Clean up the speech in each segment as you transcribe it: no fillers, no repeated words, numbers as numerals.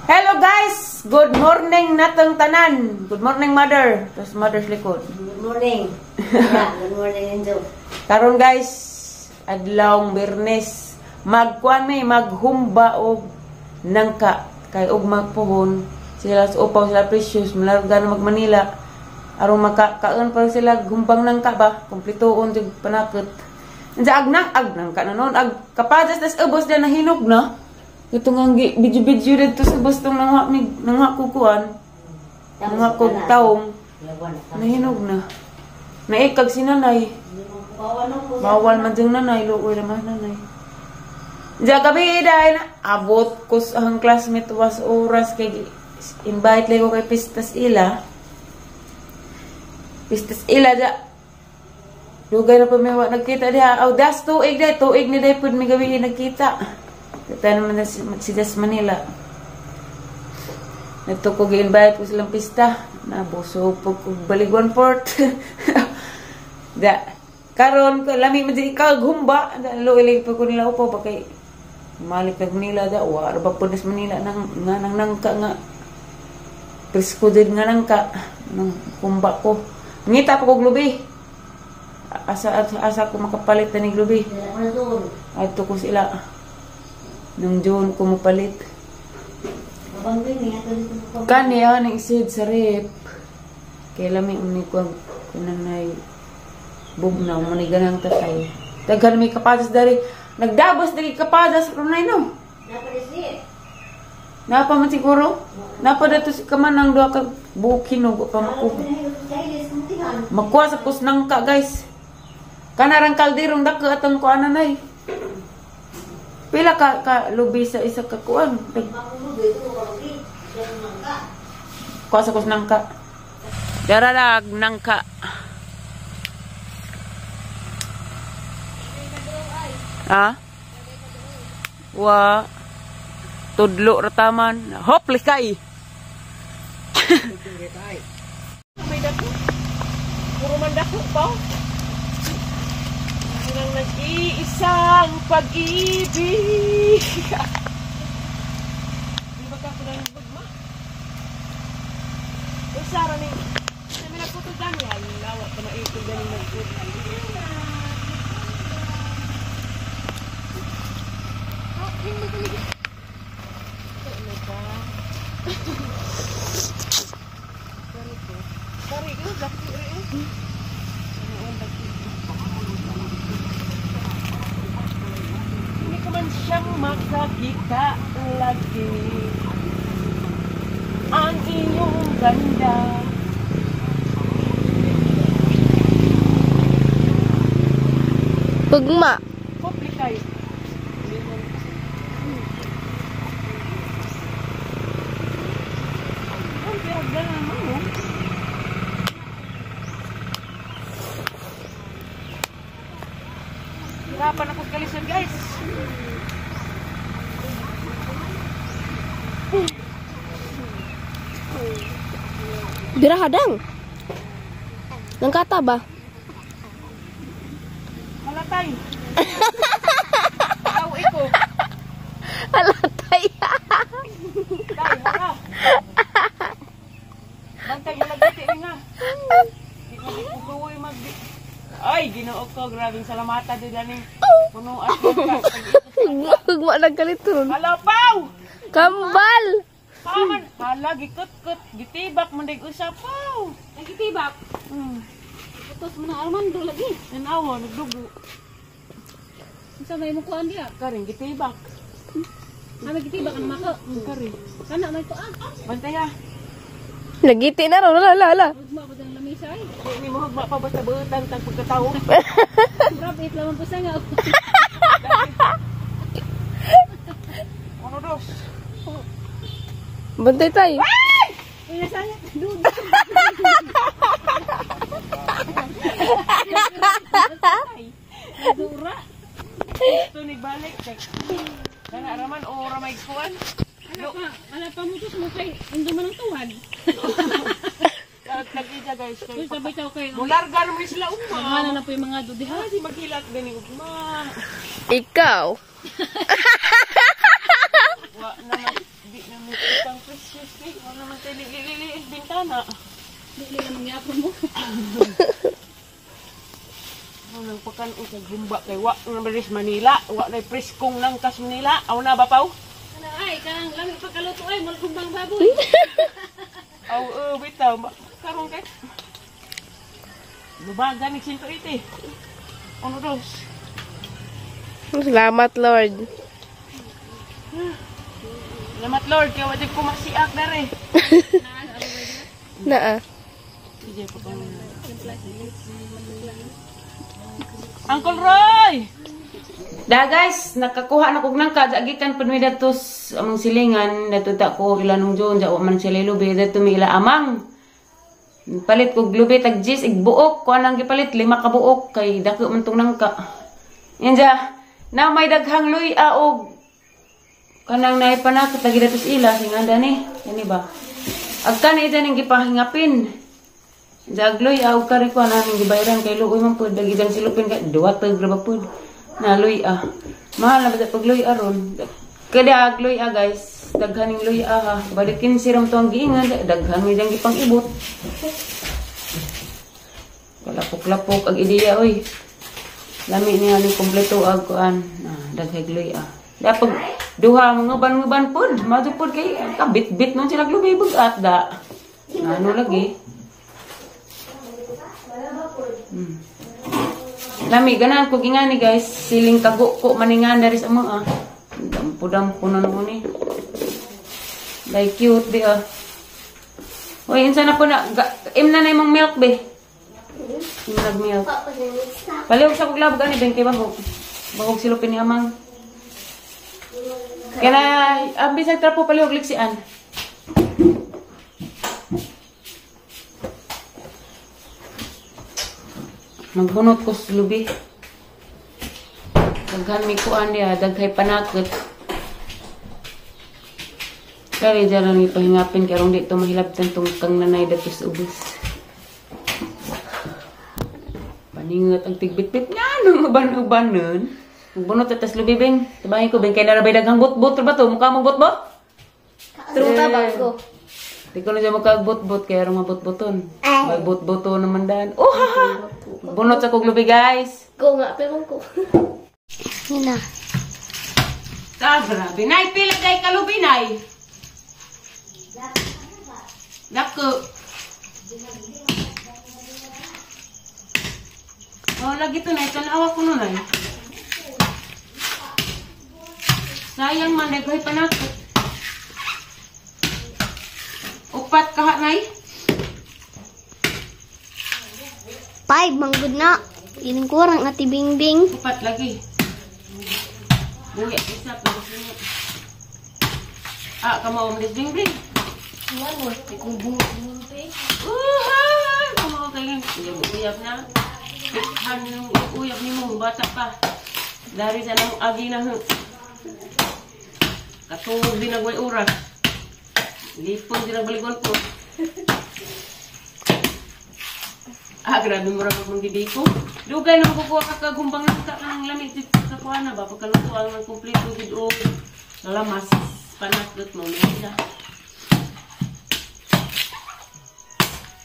Hello guys! Good morning natong tanan. Good morning mother. Tapos mother's likod. Good morning. Yeah, good morning Enzo. Karon guys, adlawng Biyernes. Maghumba og nangka kay og magpuhon. Sila sa upaw sila precious, malarga na mag-Manila. Aron makakaon pa sila gumbang nangka ba? Kumpletoon jud panakot. Unsa agnang ka na noon ag kapadas tas ubos na nahinog na. Ito nga video dito sa bustong nangha kukuan. Nangha kog taong. Nahinog na. Naikag si nanay. Bawal man diyang nanay. Luoy naman nanay. Diya gabi dahil abot ko sa ang classmate was oras kay invite lang ko kay Pistas Ila. Pistas Ila diya. Dugay na pa may nagkita diya. Aw das tuig day. Tuig ni day pud may gabi nagkita. Kita naman si Das Manila. Nagtukog i-invite ko silang pista. Nabuso po Baliguan Port. Da. Karon ko lami man di ikaw humba. Luilig pa ko nila upo pa kay malik nag Manila da. Wala ba po Das Manila nang nangka nga. Presko din nga nangka. Nang humba ko. Ngita pa ko glubi. Asa ko makapalit na ni glubi. Ay to ko sila. Nung June ko mapalit. Kani ako nang isid sa rip. Kaya lami umni ko kananay bugnaw maniganang tatay. Daghan may kapadas dari. Nagdabas dali kapadas runay no. Napa man siguro? Napa dato si kamanang duha ka bukin og pa makuha. Makuha sa kusnang ka guys. Kanarang kalderong dako atong ko ananay. Pila ka lubi sa isa ka kuan. Kuha sa kus nangka. Daralag nangka. Ha? Wa. Tudlo rataman. Hopli kay. May dako. Puro man dako pa. Nang nag-iisang pag-ibig. Di ba ka ko nang bugma? Usara ni. Sa mga puto dani lawa pa maikot dani nagput. Oh, hindi ko lagi. Ano ka? Sorry, ko daki rin. Ano ang daki? Man siyang makakita lagi ang iyong ganda. Pugma. Komplikay. Ang piyagdan naman mo. Hirapan ako kalisan guys. Bira hadang. Nangkata ba? Malatay. Tao iko. Alatay. Dai hala. Bantay mo lagi nga. Di ko kukuwi mag. Ay, Ginoo ko, grabing salamata di dani. Puno at Pugma nagkaliton. Halapaw! Kambal. Paman, hala gikut-kut, gitibak man dig usapaw. Nagitibak. Putos mo na Armando lagi. Tanawa nagdugo. Unsa may mo kuan diha? Karing gitibak. Nagitibak ang mako. Kari. Kana may kuan. Bantay ha. Nagiti na ron. Lala. Ugma ba dang lamisa ay? Di mo hagma pa basta beutang tag pagkatawo. Grabe it lamang po sa nga. Ano dos? Bantay tayo. Uy, nasaya. Dudo. Dura. Ito ni balik check. Kana raman o ramay kuan. Ala pa mo mo kay undo man ang tuwad. Nagkita guys. Uy, sabay taw kay. Mulargar mo sila umma. Ano na po yung mga dudiha? Di maghilat gani ugma. Ikaw. Wa naman di na Pang precious ni. Wala naman tayo lili bintana. Dili na mangyapon mo. Nang pagkanon sa gumba kay wa nga baris Manila, wa na preskong nang kas Manila. Aw na ba paw? Ano ay kang lami pagkaluto ay malgumbang baboy. Aw bitaw karon kay. Lubagan ni 180. Ano dos? Salamat, Lord. Salamat Lord, kaya wajib ko masiak na rin. Naa. Uncle Roy! Da guys, nakakuha na kog nangka, jagikan pud mi datos among silingan, natuta ko ila nung John, jawa man sila lubi, dato mi ila amang. Palit kog lubi tag jis igbuok, ko anang gipalit 5 ka buok kay dako man tong nangka. Yan ja, na may daghang luy og kanang naipanakot lagi datos ila singanda ni, yani ba? Agka na ita ning gipahingapin. Jagloy aw kari ko na ning gibayaran kay luoy man pud dagidang silupin kay 2 tag ra ba pud. Na luy mahal na ba pag luy aron. Kada agloy guys, daghan ning luy ha. Balikin siram to ang giingan, daghan mi dang gipang-ibot. Kalapok-lapok ag ideya oy. Lami niya ni kompleto ag kuan. Daghang luy Dapag duha nguban-nguban pud, madu pud kay kabit-bit man sila lubi bugat da. Ano lagi? Lami ganan ko gingani guys, siling kago ko maningan dari sa mga dampo-dampo na mo ni. Like cute di Oy, insa na po na imna na imong milk be. Imnag milk. Palihog sa kuglab gani ben kay bahog. Bahog silupin ni amang. Kaya abis ay trapo palihog liksian. Magbunot ko sa lubi. Daghan mi kuan dia, daghay panakot. Kaya dyan mi pahingapin karong dito mahilabtan tong kang nanay dato sa ubos. Paningot ang tigbit-bit nga nung uban-ubanon. Magbunot atas lubi beng. Tabahin ko beng kay narabay daghang bot-bot ba to? Mukha mong bot-bot? Truta bago. Di ko na siya makag-bot-bot kaya rong mabot-boton. May bot-boto naman dan. Oh ha ha! Bunot sa kog lubi guys. Go nga, pero ko. Yan na. Grabe. Nay, pila kay kalubi, nay. Dako. Oh, lagi to, nay. Tanawa ko nun, nay. Sayang man, naghay panakot. Upat kaha, nay. 5, manggod na. Ining kurang na tibing-bing. Upat lagi. Buya, isa pa. Kamaw mo bing-bing. Ano? Ikubong pe. Kamaw kayo. Uyab na. Pikhan yung uyab ni mo. Bata pa. Dari sa nang agi na. Katungog din nagway oras. Lipon din nagbaligon po. Grabe mo rin mong gibiko. Dugay na makukuha ka kagumbang lang ka ng lamig sa kuha na ba? Pagkalutuan ng kumplito dito. Nalamas. Panakot mo. May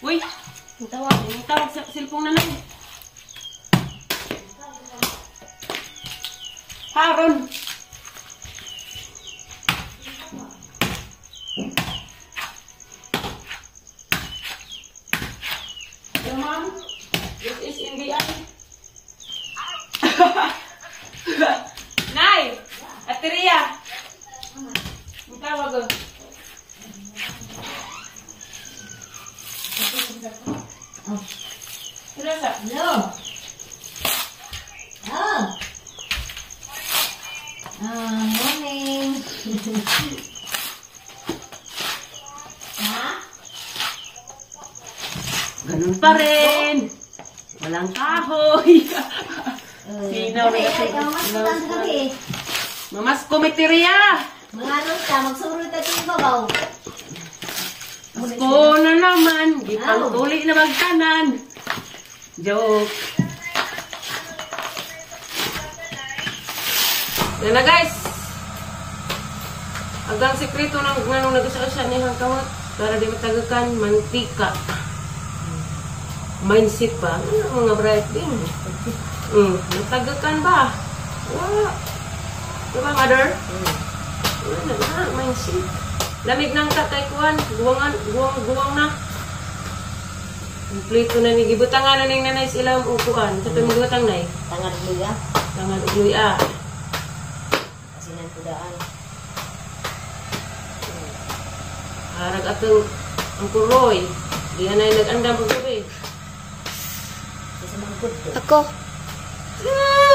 uy! Ang tawag sa silpong na lang. Haron! Mom, this is in the eye. Nay! Ateria! Ang tawag Terasa? No. Morning. Ganun pa rin. Walang kahoy. Sinaw na kasi. Mamas komiteria. Mga ka, magsurot at yung babaw. Ko na naman. Di pang tuli na magtanan. Joke. Yan na guys. Agang sekreto ng nanong nag-isa niya kamot para di matagakan mantika. Mindset ba? Ano mga bright din? Matagakan ba? Wala. Diba, mother? Wala na, mindset. Lamig ng tatay kuhan. Guwang na. Kompleto na ni gibutangan na ning nanay sila ang upuan. Sa tuwing magibutang nay? Tangan luya. Tangan ugluya. Kasi nang tudaan. Harag atong ang kuroy. Di na nag-andam po gabi. Kasi mangkod ko. Ako.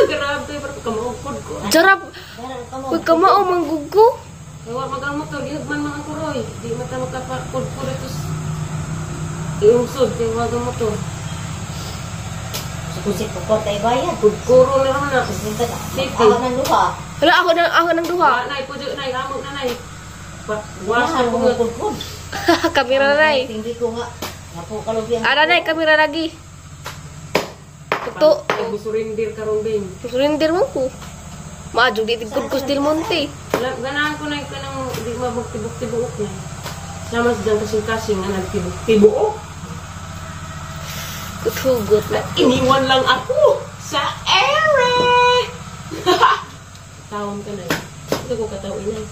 Grabe, parang kamaukod ko. Sarap. Darang ka mo. Huwag ka mao, manggugo. Kaya magang motor, ihagman mga kuroy. Di mata makapakod-kod ito. Iungsod, kaya magang motor. Sukusip ko ko tayo bayad. Kuro na rin na. Kasi Safety. ako ng luha. Hala, ako ng duha. Nay, pudyo, nay, amog na, nay. Wala Wash na po mo nga. mangkod. Kamera na eh. Hindi ko nga. Napo kalugyan. Ara na kamera lagi. Ito. Ay, busurindir karong bing. Surrender mo ko. Maadyo di tigkod Del Monte. Ganahan ko na yung kanang di mabagtibok-tibok na. Sama sa dyan kasing-kasing nga nagtibok-tibok. Kutugot na. Iniwan lang ako sa ere. Tawon ka na eh. Ito ko katawin na eh.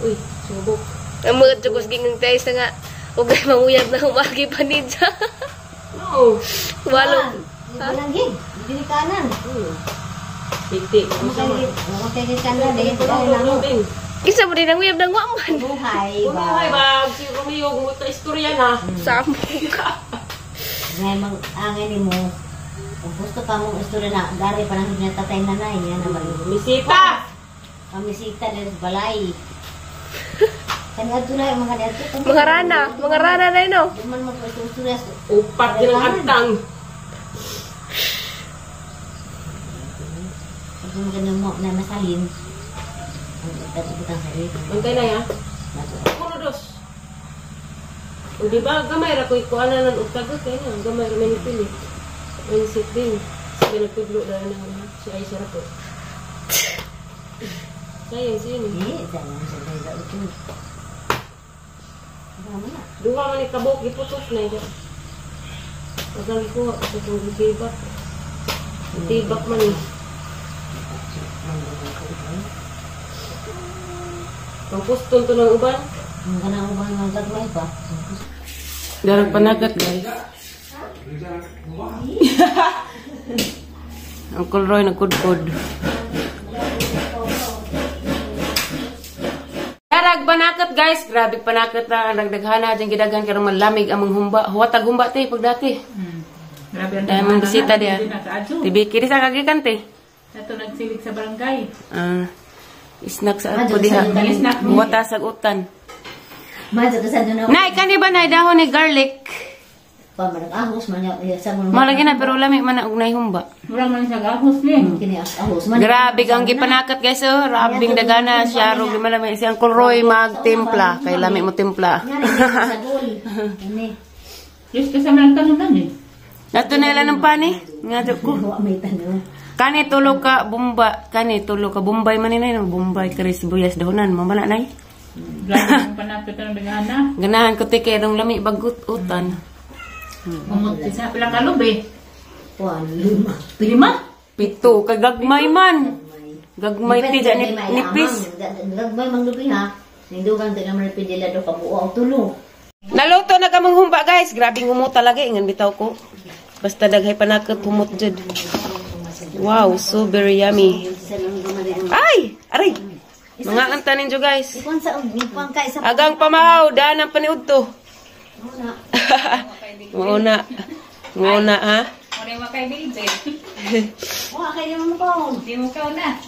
Uy, subok. Ang mga tugos gingang tayo sa nga. Huwag kayo manguyab na humagi pa ninja. No. Walong. Balangin. Bili kanan. Tiktik. Makagin kanan. Dahil ko lang lang. Bing. Isa mo din ang uyab ng waman. Buhay ba? Buhay ba? Si Romeo, gumunta istorya na. Sampo. Ngayon mang angin mo. Kung gusto ka mong istorya na, dari pa nang niya tatay nanay. Yan na balik. Misita! Kamisita din sa balay. Kanya na yung mga dito. Mga rana na yun, no? Duman mo po itong istorya. Upat yung agtang. Kung ganun mo na masalin. Ang itang sarili. Antay na ya. Puro dos. O diba, gamay ra ko ikuana ng ugtago kaya na. Gamay ra may nipili. May nisip din. Sige nagtudlo na na si ay sarap po. Sayang siya ni. Hindi, dahil sa dahil ito. Ano na? Duha man ikabok, iputos na ito. Pagkali ko, ito kong itibak. Itibak man eh. Ang puston to ng uban. Ang ganang ubang mga gagmay pa. Darang panagat guys. Uncle Roy nagkudkod. Darag panakat guys. Grabe panakat na. Nagdaghana dyan gidagan karong malamig among humba. Huwatag humba te pag dati. Grabe ang Dahil mong bisita diya. nakaadyo. Tibiki sa kagikan te. Ito nagsilig sa barangay. Snack sa ako diha. Huwata sa utan. Madyo ka sa doon. Nay, kani ba na dahon ni garlic? Pamarang ahos man niya. Sa mga Malagi na pero lami man na og nay humba. Mura man sa gahos ni. kini ahos man. Grabe kang gipanakat guys oh. Rabing dagana siya ro malami si Uncle Roy magtimpla kay lami mo timpla. Nga rin sa dol. Ini. Just ka sa mga kanunan eh. Nato na lang ng pani. Nga ko. Wa may tanong. Kani tulo ka bumba, kani tulo ka Bombay man ni no Bombay kare sibuyas dahonan mamala nay. Grabe ang panakot ng bigana. Ganahan ko te kay dong lami bagut utan. Umot sa pila ka lubi. Kuan lima. Lima? Pito kay gagmay man. Gagmay ti dyan nipis. Gagmay mang lubi ha. Nindugan ta naman pidila do ka buo ang tulo. Naluto na kamong humba guys. Grabe humot talaga ingon bitaw ko. Basta daghay panakot humot jud. Wow, so very yummy. Ay! Aray! Mga anta ninyo guys. Ikon sa pangkay sa Agang pamahaw, daan ang paniud to. Nguna. Nguna ha? Muna yung makay DJ. Wa kay mo ko. Di mo ka na.